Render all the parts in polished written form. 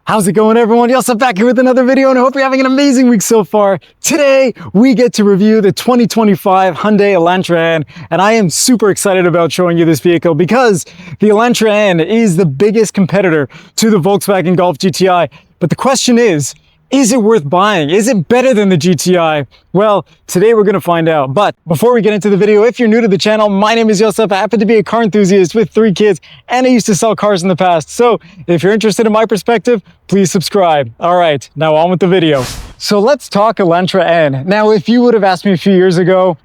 How's it going, everyone? Yosef back here with another video, and I hope you're having an amazing week so far. Today, we get to review the 2025 Hyundai Elantra N, and I am super excited about showing you this vehicle because the Elantra N is the biggest competitor to the Volkswagen Golf GTI. But the question is it worth buying? Is it better than the GTI? Well, today we're going to find out. But before we get into the video, if you're new to the channel, my name is Yosef. I happen to be a car enthusiast with 3 kids, and I used to sell cars in the past. So if you're interested in my perspective, please subscribe. All right, now on with the video. So let's talk Elantra N. Now, if you would have asked me a few years ago,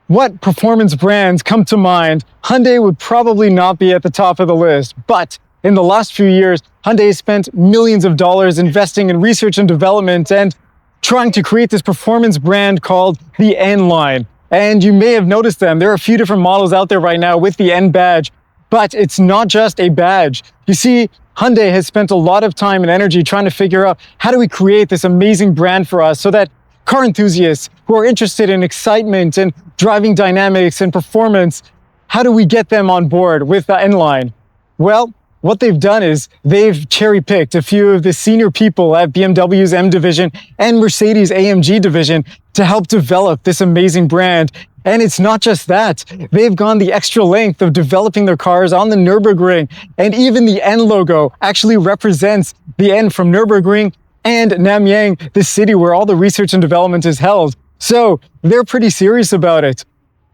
what performance brands come to mind, Hyundai would probably not be at the top of the list. But in the last few years, Hyundai has spent millions of dollars investing in research and development and trying to create this performance brand called the N line. And you may have noticed them. There are a few different models out there right now with the N badge, but it's not just a badge. You see, Hyundai has spent a lot of time and energy trying to figure out how do we create this amazing brand for us so that car enthusiasts who are interested in excitement and driving dynamics and performance, how do we get them on board with the N line? Well, what they've done is they've cherry-picked a few of the senior people at BMW's M division and Mercedes AMG division to help develop this amazing brand. And it's not just that. They've gone the extra length of developing their cars on the Nürburgring, and even the N logo actually represents the N from Nürburgring and Namyang, the city where all the research and development is held. So they're pretty serious about it.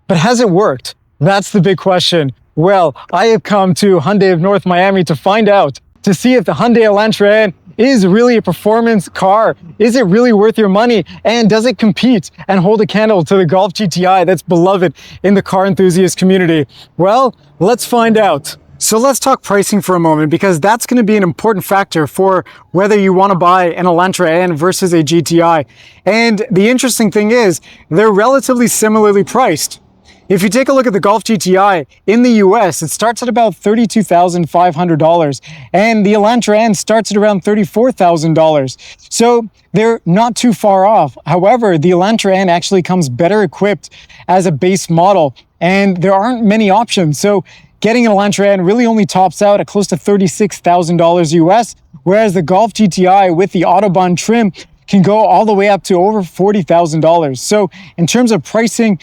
But has it worked? That's the big question. Well, I have come to Hyundai of North Miami to find out, to see if the Hyundai Elantra N is really a performance car. Is it really worth your money? And does it compete and hold a candle to the Golf GTI that's beloved in the car enthusiast community? Well, let's find out. So let's talk pricing for a moment, because that's going to be an important factor for whether you want to buy an Elantra N versus a GTI. And the interesting thing is, they're relatively similarly priced. If you take a look at the Golf GTI in the US, it starts at about $32,500, and the Elantra N starts at around $34,000. So they're not too far off. However, the Elantra N actually comes better equipped as a base model, and there aren't many options. So getting an Elantra N really only tops out at close to $36,000 US, whereas the Golf GTI with the Autobahn trim can go all the way up to over $40,000. So in terms of pricing,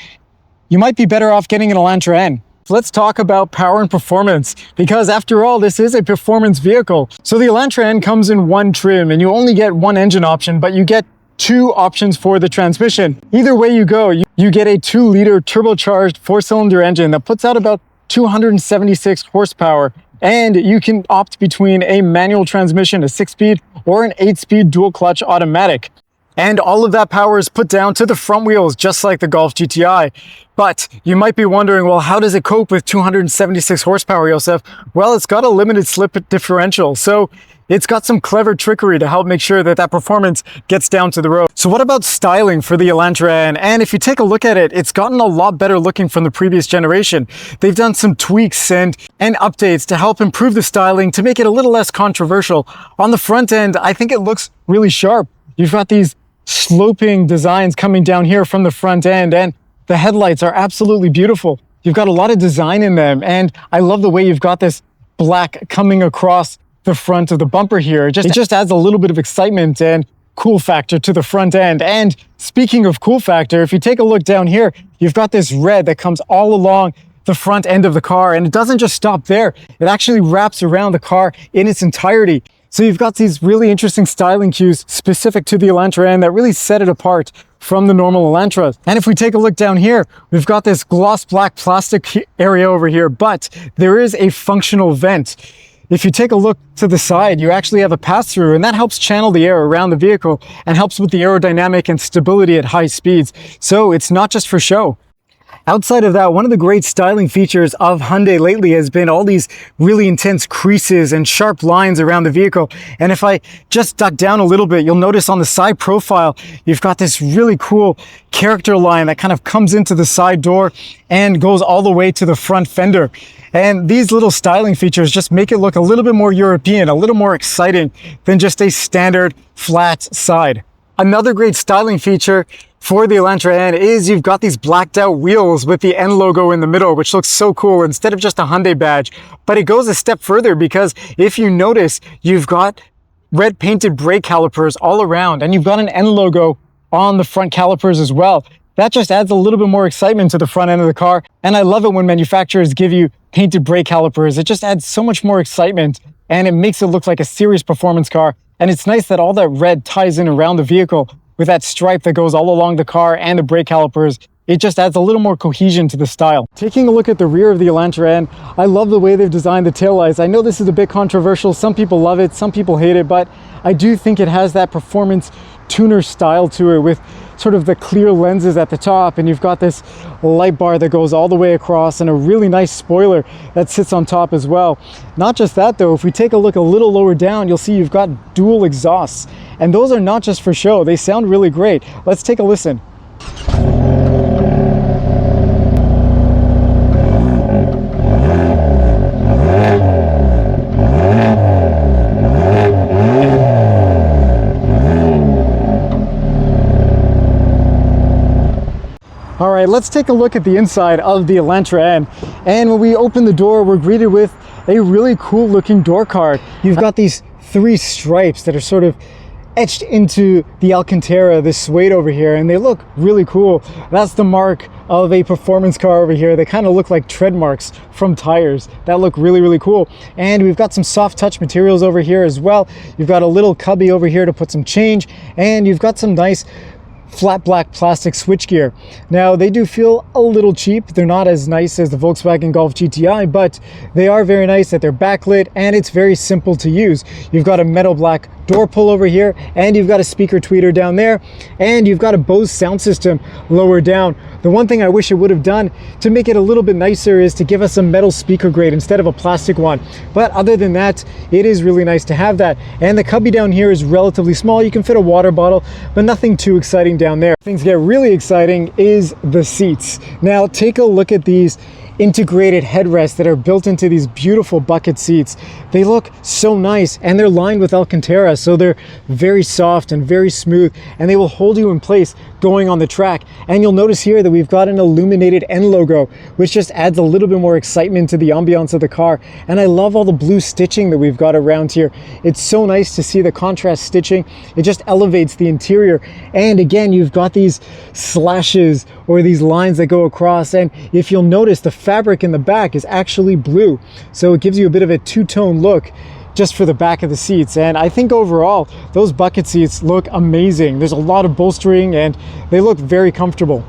you might be better off getting an Elantra N. Let's talk about power and performance, because after all, this is a performance vehicle. So the Elantra N comes in one trim, and you only get one engine option, but you get 2 options for the transmission. Either way you go, you get a 2-liter turbocharged 4-cylinder engine that puts out about 276 horsepower, and you can opt between a manual transmission, a 6-speed, or an 8-speed dual-clutch automatic. And all of that power is put down to the front wheels, just like the Golf GTI. But you might be wondering, well, how does it cope with 276 horsepower, Yosef? Well, it's got a limited slip differential, so it's got some clever trickery to help make sure that that performance gets down to the road. So what about styling for the Elantra N? And if you take a look at it, it's gotten a lot better looking from the previous generation. They've done some tweaks and updates to help improve the styling to make it a little less controversial. On the front end, I think it looks really sharp. You've got these sloping designs coming down here from the front end, and the headlights are absolutely beautiful. You've got a lot of design in them, and I love the way you've got this black coming across the front of the bumper here. It just adds a little bit of excitement and cool factor to the front end. And speaking of cool factor, if you take a look down here, you've got this red that comes all along the front end of the car, and it doesn't just stop there. It actually wraps around the car in its entirety. So you've got these really interesting styling cues specific to the Elantra N that really set it apart from the normal Elantra. And if we take a look down here, we've got this gloss black plastic area over here, but there is a functional vent. If you take a look to the side, you actually have a pass-through, and that helps channel the air around the vehicle and helps with the aerodynamic and stability at high speeds. So it's not just for show. Outside of that, one of the great styling features of Hyundai lately has been all these really intense creases and sharp lines around the vehicle. And if I just duck down a little bit, you'll notice on the side profile, you've got this really cool character line that kind of comes into the side door and goes all the way to the front fender. And these little styling features just make it look a little bit more European, a little more exciting than just a standard flat side. Another great styling feature for the Elantra N is you've got these blacked out wheels with the N logo in the middle, which looks so cool instead of just a Hyundai badge. But it goes a step further, because if you notice, you've got red painted brake calipers all around, and you've got an N logo on the front calipers as well. That just adds a little bit more excitement to the front end of the car. And I love it when manufacturers give you painted brake calipers. It just adds so much more excitement and it makes it look like a serious performance car. And it's nice that all that red ties in around the vehicle with that stripe that goes all along the car and the brake calipers. It just adds a little more cohesion to the style. Taking a look at the rear of the Elantra N, I love the way they've designed the taillights. I know this is a bit controversial. Some people love it, some people hate it, but I do think it has that performance tuner style to it with sort of the clear lenses at the top, and you've got this light bar that goes all the way across and a really nice spoiler that sits on top as well. Not just that though, if we take a look a little lower down, you'll see you've got dual exhausts, and those are not just for show. They sound really great. Let's take a listen. All right, let's take a look at the inside of the Elantra N. And when we open the door, we're greeted with a really cool looking door card. You've got these 3 stripes that are sort of etched into the Alcantara, this suede over here, and they look really cool. That's the mark of a performance car over here. They kind of look like tread marks from tires that look really, really cool. And we've got some soft touch materials over here as well. You've got a little cubby over here to put some change, and you've got some nice flat black plastic switchgear. Now they do feel a little cheap. They're not as nice as the Volkswagen Golf GTI, but they are very nice that they're backlit and it's very simple to use. You've got a metal black door pull over here, and you've got a speaker tweeter down there, and you've got a Bose sound system lower down. The one thing I wish it would have done to make it a little bit nicer is to give us a metal speaker grade instead of a plastic one. But other than that, it is really nice to have that. And the cubby down here is relatively small. You can fit a water bottle, but nothing too exciting down there. Things get really exciting is the seats. Now take a look at these integrated headrests that are built into these beautiful bucket seats. They look so nice, and they're lined with Alcantara, so they're very soft and very smooth, and they will hold you in place going on the track. And you'll notice here that we've got an illuminated N logo, which just adds a little bit more excitement to the ambiance of the car. And I love all the blue stitching that we've got around here. It's so nice to see the contrast stitching. It just elevates the interior. And again, you've got these slashes or these lines that go across, and if you'll notice, the fabric in the back is actually blue, so it gives you a bit of a two-tone look just for the back of the seats. And I think overall those bucket seats look amazing. There's a lot of bolstering and they look very comfortable.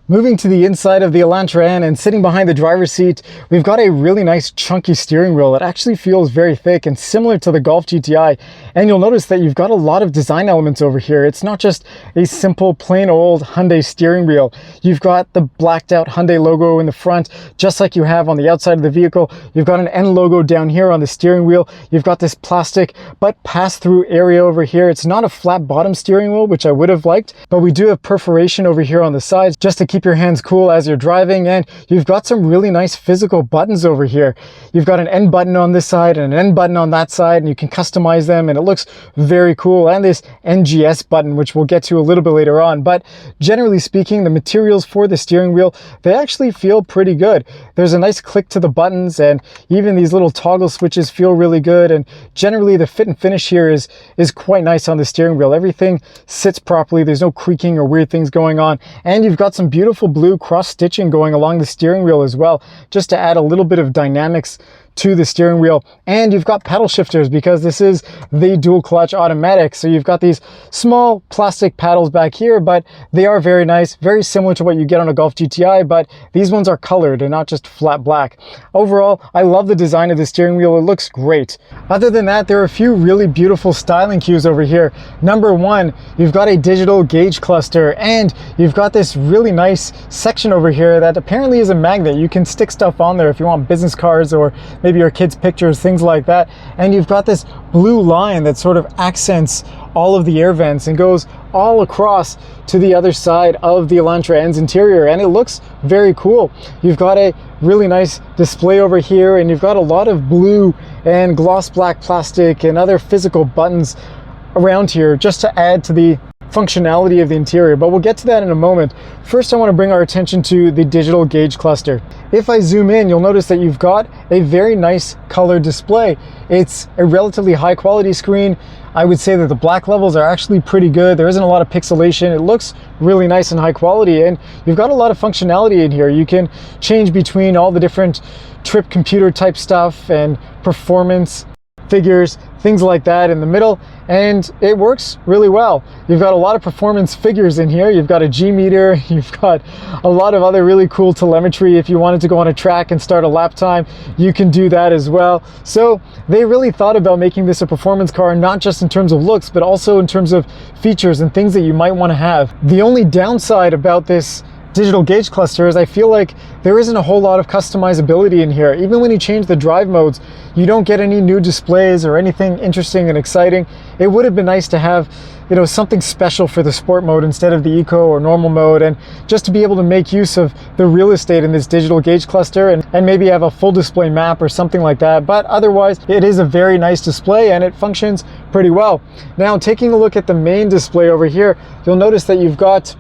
Moving to the inside of the Elantra N, and sitting behind the driver's seat, we've got a really nice chunky steering wheel. It actually feels very thick and similar to the Golf GTI. And you'll notice that you've got a lot of design elements over here. It's not just a simple plain old Hyundai steering wheel. You've got the blacked out Hyundai logo in the front, just like you have on the outside of the vehicle. You've got an N logo down here on the steering wheel. You've got this plastic but pass-through area over here. It's not a flat bottom steering wheel, which I would have liked, but we do have perforation over here on the sides just to keep your hands cool as you're driving. And you've got some really nice physical buttons over here. You've got an N button on this side and an N button on that side, and you can customize them, and it looks very cool. And this NGS button, which we'll get to a little bit later on. But generally speaking, the materials for the steering wheel, they actually feel pretty good. There's a nice click to the buttons, and even these little toggle switches feel really good. And generally the fit and finish here is quite nice on the steering wheel. Everything sits properly. There's no creaking or weird things going on. And you've got some beautiful blue cross stitching going along the steering wheel as well, just to add a little bit of dynamics to the steering wheel. And you've got paddle shifters because this is the dual clutch automatic. So you've got these small plastic paddles back here, but they are very nice, very similar to what you get on a Golf GTI, but these ones are colored and not just flat black. Overall, I love the design of the steering wheel. It looks great. Other than that, there are a few really beautiful styling cues over here. Number one, you've got a digital gauge cluster, and you've got this really nice section over here that apparently is a magnet. You can stick stuff on there if you want business cards or maybe your kids' pictures, things like that. And you've got this blue line that sort of accents all of the air vents and goes all across to the other side of the Elantra N's interior, and it looks very cool. You've got a really nice display over here, and you've got a lot of blue and gloss black plastic and other physical buttons around here just to add to the functionality of the interior, but we'll get to that in a moment. First, I want to bring our attention to the digital gauge cluster. If I zoom in, you'll notice that you've got a very nice color display. It's a relatively high quality screen. I would say that the black levels are actually pretty good. There isn't a lot of pixelation. It looks really nice and high quality, and you've got a lot of functionality in here. You can change between all the different trip computer type stuff and performance figures, things like that in the middle, and it works really well. You've got a lot of performance figures in here. You've got a G meter, you've got a lot of other really cool telemetry. If you wanted to go on a track and start a lap time, you can do that as well. So they really thought about making this a performance car, not just in terms of looks, but also in terms of features and things that you might want to have. The only downside about this digital gauge cluster is I feel like there isn't a whole lot of customizability in here. Even when you change the drive modes, you don't get any new displays or anything interesting and exciting. It would have been nice to have, you know, something special for the sport mode instead of the eco or normal mode, and just to be able to make use of the real estate in this digital gauge cluster and maybe have a full display map or something like that. But otherwise, it is a very nice display and it functions pretty well. Now, taking a look at the main display over here, you'll notice that you've got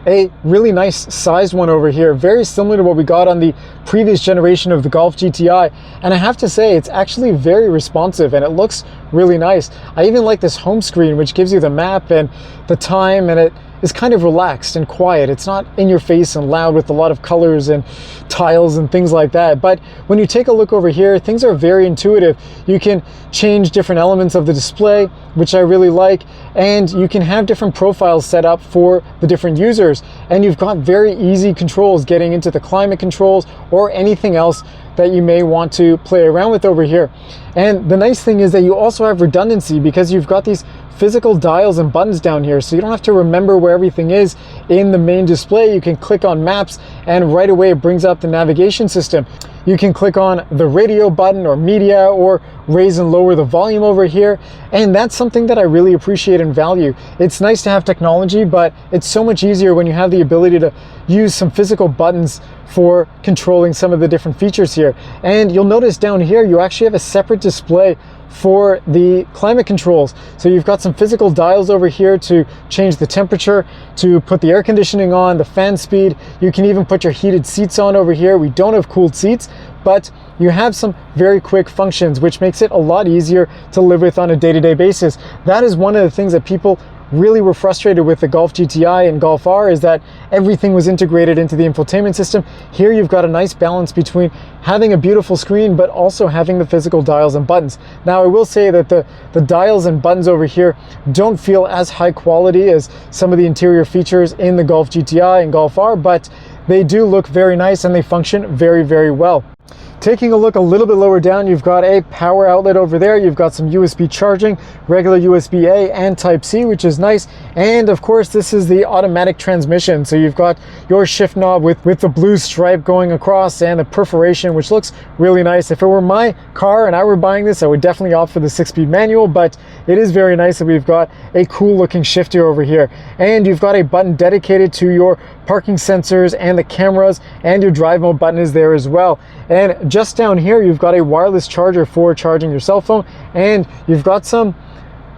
a really nice sized one over here, very similar to what we got on the previous generation of the Golf GTI. And I have to say, it's actually very responsive and it looks really nice. I even like this home screen, which gives you the map and the time, and it is kind of relaxed and quiet. It's not in your face and loud with a lot of colors and tiles and things like that. But when you take a look over here, things are very intuitive. You can change different elements of the display, which I really like, and you can have different profiles set up for the different users. And you've got very easy controls getting into the climate controls or anything else that you may want to play around with over here. And the nice thing is that you also have redundancy because you've got these physical dials and buttons down here, so you don't have to remember where everything is in the main display. You can click on maps and right away it brings up the navigation system. You can click on the radio button or media or raise and lower the volume over here, and that's something that I really appreciate and value. It's nice to have technology, but it's so much easier when you have the ability to use some physical buttons for controlling some of the different features here. And you'll notice down here you actually have a separate display for the climate controls. So you've got some physical dials over here to change the temperature, to put the air conditioning on, the fan speed. You can even put your heated seats on over here. We don't have cooled seats, but you have some very quick functions, which makes it a lot easier to live with on a day-to-day basis. That is one of the things that people really were frustrated with the Golf GTI and Golf R, is that everything was integrated into the infotainment system. Here you've got a nice balance between having a beautiful screen but also having the physical dials and buttons. Now, I will say that the dials and buttons over here don't feel as high quality as some of the interior features in the Golf GTI and Golf R, but they do look very nice and they function very, very well. Taking a look a little bit lower down, you've got a power outlet over there. You've got some USB charging, regular USB-A and Type-C, which is nice. And of course, this is the automatic transmission. So you've got your shift knob with the blue stripe going across and the perforation, which looks really nice. If it were my car and I were buying this, I would definitely opt for the 6-speed manual, but it is very nice that we've got a cool looking shifter over here. And you've got a button dedicated to your parking sensors and the cameras, and your drive mode button is there as well. And just down here, you've got a wireless charger for charging your cell phone, and you've got some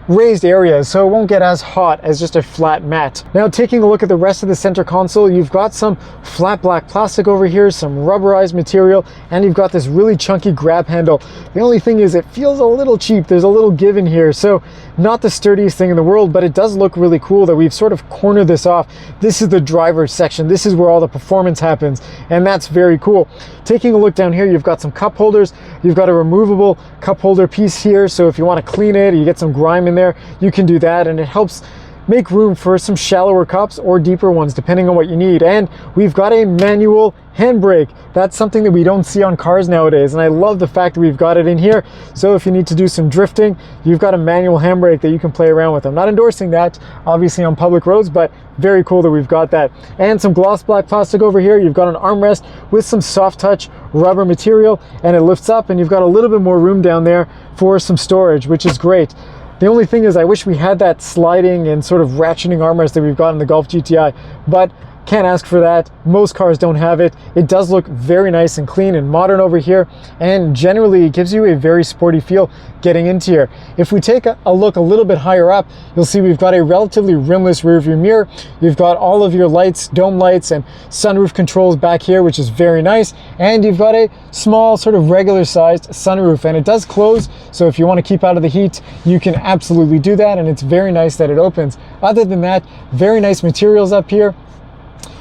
raised areas so it won't get as hot as just a flat mat. Now, taking a look at the rest of the center console, you've got some flat black plastic over here, some rubberized material, and you've got this really chunky grab handle. The only thing is it feels a little cheap. There's a little give in here, so not the sturdiest thing in the world, but it does look really cool that we've sort of cornered this off. This is the driver's section. This is where all the performance happens, and that's very cool. Taking a look down here, you've got some cup holders. You've got a removable cup holder piece here, so if you want to clean it, you get some grime in there, you can do that, and it helps make room for some shallower cups or deeper ones depending on what you need. And we've got a manual handbrake. That's something that we don't see on cars nowadays, and I love the fact that we've got it in here. So if you need to do some drifting, you've got a manual handbrake that you can play around with. I'm not endorsing that obviously on public roads, but very cool that we've got that. And some gloss black plastic over here. You've got an armrest with some soft touch rubber material, and it lifts up, and you've got a little bit more room down there for some storage, which is great. The only thing is I wish we had that sliding and sort of ratcheting armrest that we've got in the Golf GTI, but Can't ask for that. Most cars don't have it. It does look very nice and clean and modern over here, and generally it gives you a very sporty feel getting into here. If we take a look a little bit higher up, you'll see we've got a relatively rimless rear view mirror. You've got all of your lights, dome lights, and sunroof controls back here, which is very nice. And you've got a small sort of regular sized sunroof, and it does close. So if you want to keep out of the heat, you can absolutely do that. And it's very nice that it opens. Other than that, very nice materials up here.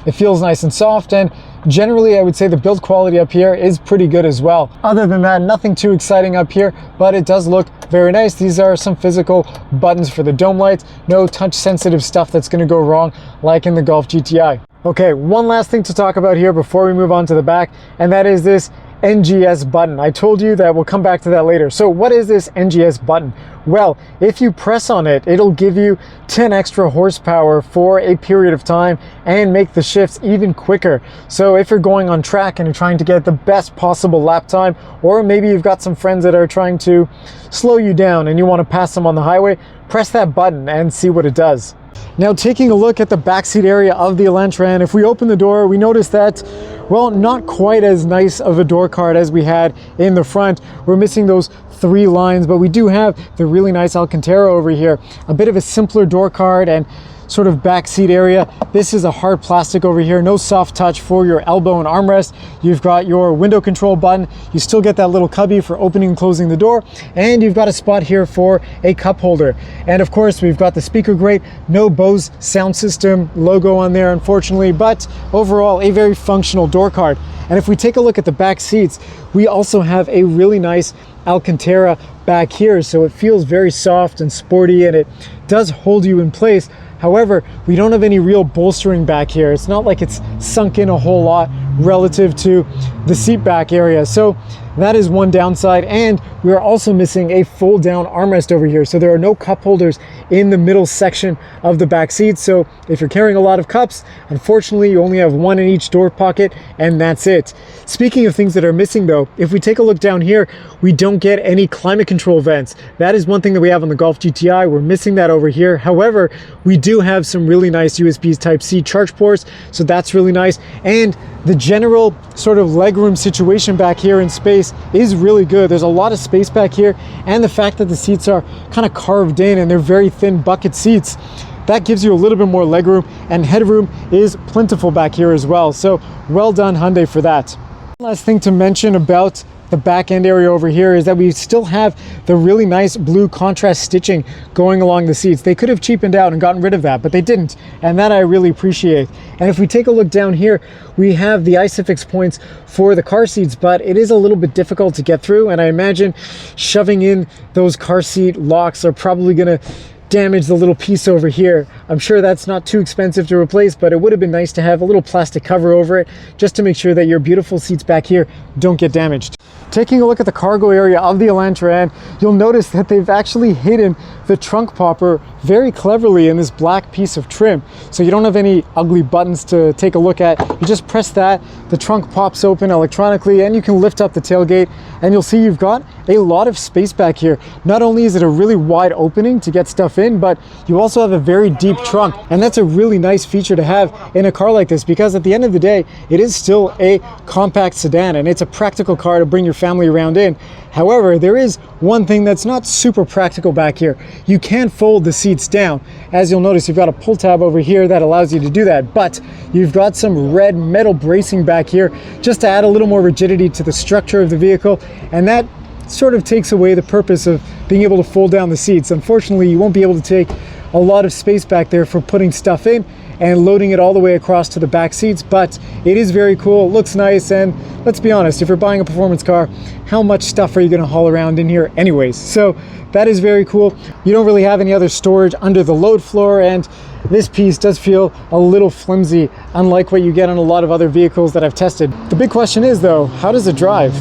It feels nice and soft, and generally I would say the build quality up here is pretty good as well. Other than that, nothing too exciting up here, but it does look very nice. These are some physical buttons for the dome lights. No touch sensitive stuff that's going to go wrong like in the Golf GTI. Okay, one last thing to talk about here before we move on to the back, and that is this NGS button. I told you that we'll come back to that later. So what is this NGS button? Well, if you press on it, it'll give you 10 extra horsepower for a period of time and make the shifts even quicker. So if you're going on track and you're trying to get the best possible lap time, or maybe you've got some friends that are trying to slow you down and you want to pass them on the highway, press that button and see what it does. Now, taking a look at the backseat area of the Elantra N, if we open the door, we notice that, well, not quite as nice of a door card as we had in the front. We're missing those 3 lines, but we do have the really nice Alcantara over here. A bit of a simpler door card and sort of back seat area. This is a hard plastic over here, no soft touch for your elbow and armrest. You've got your window control button. You still get that little cubby for opening and closing the door, and you've got a spot here for a cup holder. And of course, we've got the speaker grate. No Bose sound system logo on there, unfortunately, but overall a very functional door card. And if we take a look at the back seats, we also have a really nice Alcantara back here, so it feels very soft and sporty, and it does hold you in place. However, we don't have any real bolstering back here. It's not like it's sunk in a whole lot relative to the seat back area. So that is one downside, and we are also missing a fold down armrest over here. So there are no cup holders in the middle section of the back seat. So if you're carrying a lot of cups, unfortunately you only have one in each door pocket, and that's it. Speaking of things that are missing though, if we take a look down here, we don't get any climate control vents. That is one thing that we have on the Golf GTI. We're missing that over here. However, we do have some really nice USB Type-C charge ports, so that's really nice. And the general sort of legroom situation back here in space is really good. There's a lot of space back here, and the fact that the seats are kind of carved in and they're very thin bucket seats, that gives you a little bit more legroom, and headroom is plentiful back here as well. So well done, Hyundai, for that. Last thing to mention about the back end area over here is that we still have the really nice blue contrast stitching going along the seats. They could have cheapened out and gotten rid of that, but they didn't, and that I really appreciate. And if we take a look down here, we have the ISOFIX points for the car seats, but it is a little bit difficult to get through, and I imagine shoving in those car seat locks are probably going to damage the little piece over here. I'm sure that's not too expensive to replace, but it would have been nice to have a little plastic cover over it just to make sure that your beautiful seats back here don't get damaged. Taking a look at the cargo area of the Elantra N, you'll notice that they've actually hidden the trunk popper very cleverly in this black piece of trim. So you don't have any ugly buttons to take a look at. You just press that, the trunk pops open electronically, and you can lift up the tailgate, and you'll see you've got a lot of space back here. Not only is it a really wide opening to get stuff in, but you also have a very deep trunk, and that's a really nice feature to have in a car like this, because at the end of the day, it is still a compact sedan, and it's a practical car to bring your family around in. However, there is one thing that's not super practical back here. You can fold the seats down. As you'll notice, you've got a pull tab over here that allows you to do that, but you've got some red metal bracing back here just to add a little more rigidity to the structure of the vehicle, and that sort of takes away the purpose of being able to fold down the seats. Unfortunately, you won't be able to take a lot of space back there for putting stuff in and loading it all the way across to the back seats, but it is very cool, it looks nice, and let's be honest, if you're buying a performance car, how much stuff are you going to haul around in here anyways? So that is very cool. You don't really have any other storage under the load floor, and this piece does feel a little flimsy, unlike what you get on a lot of other vehicles that I've tested. The big question is though, how does it drive?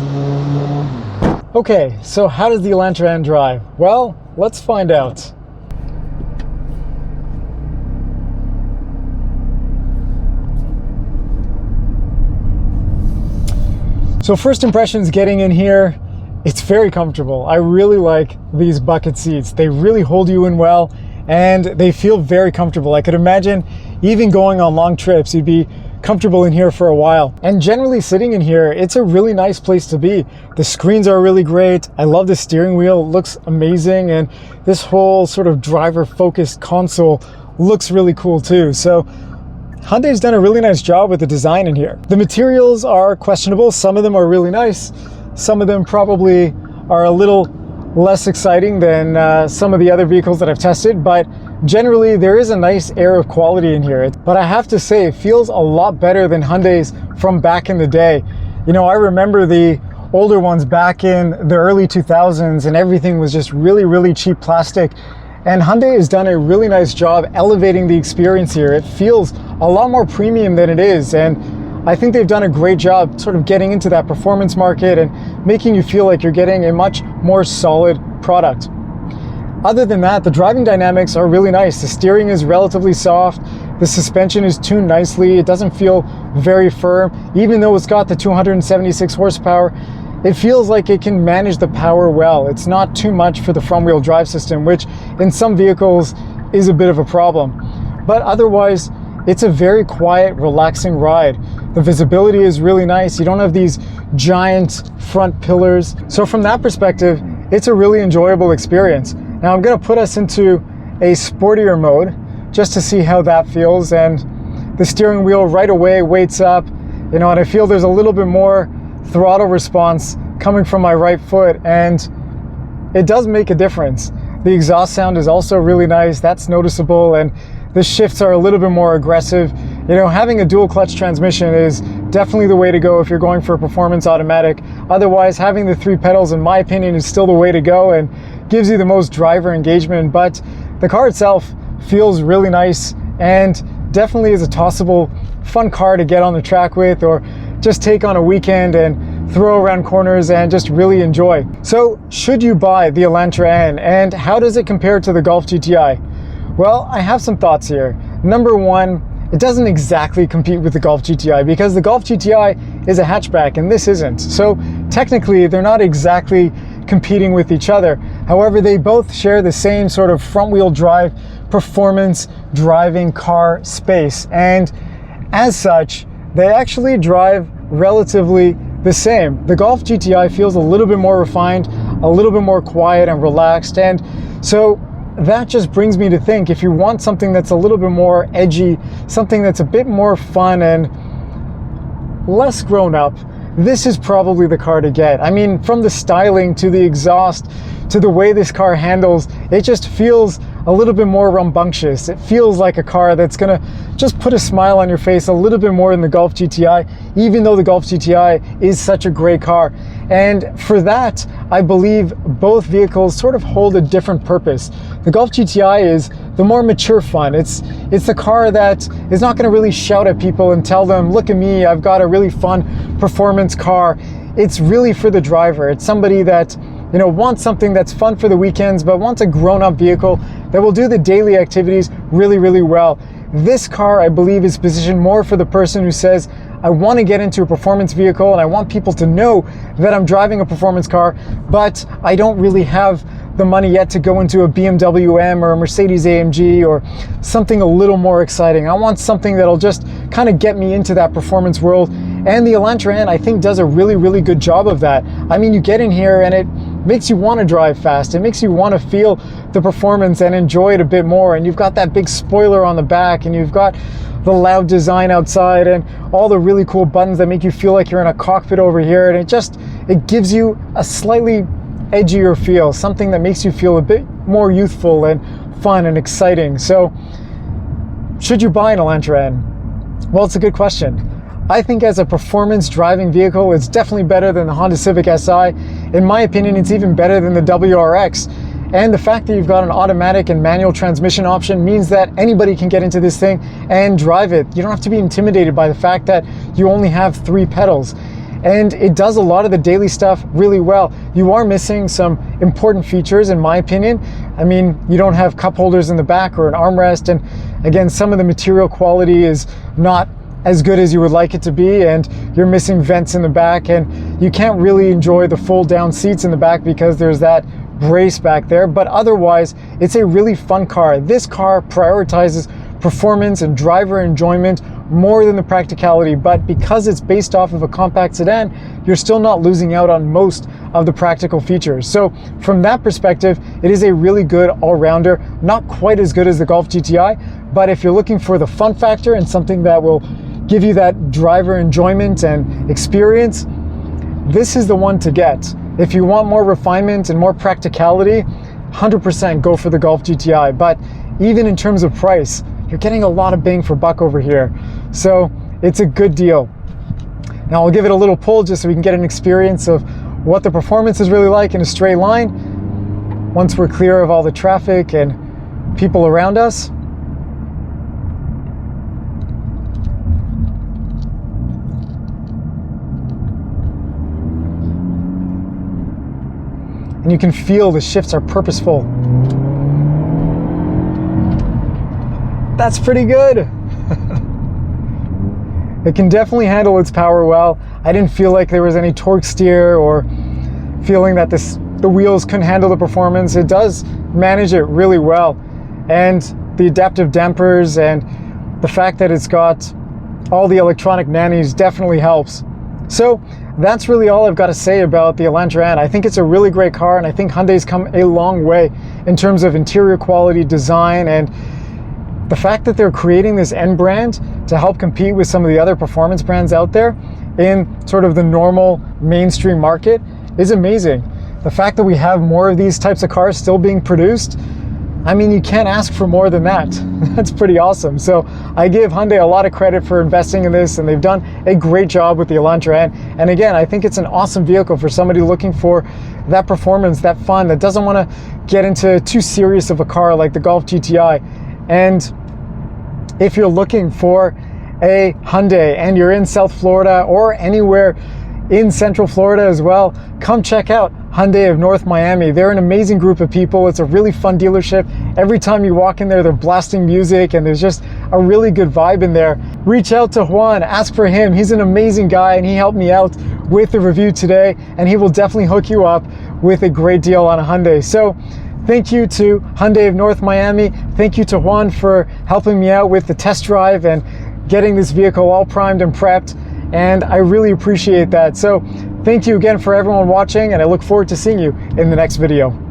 Okay, so how does the Elantra N drive? Well, let's find out. So first impressions getting in here, it's very comfortable. I really like these bucket seats. They really hold you in well, and they feel very comfortable. I could imagine even going on long trips, you'd be comfortable in here for a while. And generally sitting in here, it's a really nice place to be. The screens are really great. I love the steering wheel, it looks amazing. And this whole sort of driver focused console looks really cool too. So Hyundai's done a really nice job with the design in here. The materials are questionable. Some of them are really nice. Some of them probably are a little less exciting than some of the other vehicles that I've tested, but generally there is a nice air of quality in here. But I have to say, it feels a lot better than Hyundai's from back in the day. You know, I remember the older ones back in the early 2000s and everything was just really, really cheap plastic. And Hyundai has done a really nice job elevating the experience here. It feels a lot more premium than it is. And I think they've done a great job sort of getting into that performance market and making you feel like you're getting a much more solid product. Other than that, the driving dynamics are really nice. The steering is relatively soft. The suspension is tuned nicely. It doesn't feel very firm. Even though it's got the 276 horsepower, it feels like it can manage the power well. It's not too much for the front wheel drive system, which in some vehicles is a bit of a problem. But otherwise, it's a very quiet, relaxing ride. The visibility is really nice. You don't have these giant front pillars. So from that perspective, it's a really enjoyable experience. Now I'm gonna put us into a sportier mode just to see how that feels. And the steering wheel right away weights up, you know, and I feel there's a little bit more throttle response coming from my right foot, and it does make a difference. The exhaust sound is also really nice. That's noticeable, and the shifts are a little bit more aggressive. You know, having a dual clutch transmission is definitely the way to go if you're going for a performance automatic. Otherwise, having the 3 pedals, in my opinion, is still the way to go and gives you the most driver engagement. But the car itself feels really nice and definitely is a tossable, fun car to get on the track with, or just take on a weekend and throw around corners and just really enjoy. So should you buy the Elantra N, and how does it compare to the Golf GTI? Well, I have some thoughts here. Number one, it doesn't exactly compete with the Golf GTI because the Golf GTI is a hatchback and this isn't. So technically they're not exactly competing with each other. However, they both share the same sort of front wheel drive performance driving car space. And as such, they actually drive relatively the same. The Golf GTI feels a little bit more refined, a little bit more quiet and relaxed. And so that just brings me to think, if you want something that's a little bit more edgy, something that's a bit more fun and less grown up, this is probably the car to get. I mean, from the styling to the exhaust to the way this car handles, it just feels a little bit more rambunctious. It feels like a car that's gonna just put a smile on your face a little bit more than the Golf GTI, even though the Golf GTI is such a great car. And for that, I believe both vehicles sort of hold a different purpose. The Golf GTI is the more mature fun. It's the car that is not gonna really shout at people and tell them, look at me, I've got a really fun performance car. It's really for the driver. It's somebody that, you know, wants something that's fun for the weekends, but wants a grown-up vehicle that will do the daily activities really, really well. This car, I believe, is positioned more for the person who says, I want to get into a performance vehicle and I want people to know that I'm driving a performance car, but I don't really have the money yet to go into a BMW M or a Mercedes AMG or something a little more exciting. I want something that'll just kind of get me into that performance world. And the Elantra N, I think, does a really, really good job of that. I mean, you get in here and it makes you want to drive fast. It makes you want to feel the performance and enjoy it a bit more. And you've got that big spoiler on the back, and you've got the loud design outside and all the really cool buttons that make you feel like you're in a cockpit over here. And it gives you a slightly edgier feel, something that makes you feel a bit more youthful and fun and exciting. So should you buy an Elantra N? Well, it's a good question. I think as a performance driving vehicle, it's definitely better than the Honda Civic Si. In my opinion, it's even better than the WRX. And the fact that you've got an automatic and manual transmission option means that anybody can get into this thing and drive it. You don't have to be intimidated by the fact that you only have 3 pedals. And it does a lot of the daily stuff really well. You are missing some important features, in my opinion. I mean, you don't have cup holders in the back or an armrest. And again, some of the material quality is not as good as you would like it to be, and you're missing vents in the back, and you can't really enjoy the fold down seats in the back because there's that brace back there, but otherwise it's a really fun car. This car prioritizes performance and driver enjoyment more than the practicality, but because it's based off of a compact sedan, you're still not losing out on most of the practical features. So from that perspective, it is a really good all-rounder, not quite as good as the Golf GTI, but if you're looking for the fun factor and something that will give you that driver enjoyment and experience, this is the one to get. If you want more refinement and more practicality, 100% go for the Golf GTI, but even in terms of price, you're getting a lot of bang for buck over here. So it's a good deal. Now I'll give it a little pull just so we can get an experience of what the performance is really like in a straight line once we're clear of all the traffic and people around us. And you can feel the shifts are purposeful. That's pretty good. It can definitely handle its power well. I didn't feel like there was any torque steer or feeling that the wheels couldn't handle the performance. It does manage it really well. And the adaptive dampers and the fact that it's got all the electronic nannies definitely helps. So that's really all I've got to say about the Elantra N. I think it's a really great car, and I think Hyundai's come a long way in terms of interior quality, design, and the fact that they're creating this N brand to help compete with some of the other performance brands out there in sort of the normal mainstream market is amazing. The fact that we have more of these types of cars still being produced, I mean, you can't ask for more than that. That's pretty awesome. So I give Hyundai a lot of credit for investing in this, and they've done a great job with the Elantra N. And again, I think it's an awesome vehicle for somebody looking for that performance, that fun, that doesn't want to get into too serious of a car like the Golf GTI. And if you're looking for a Hyundai and you're in South Florida or anywhere in Central Florida as well, come check out Hyundai of North Miami. They're an amazing group of people. It's a really fun dealership. Every time you walk in there, they're blasting music and there's just a really good vibe in there. Reach out to Juan, ask for him. He's an amazing guy and he helped me out with the review today, and he will definitely hook you up with a great deal on a Hyundai. So thank you to Hyundai of North Miami. Thank you to Juan for helping me out with the test drive and getting this vehicle all primed and prepped. And I really appreciate that. So thank you again for everyone watching, and I look forward to seeing you in the next video.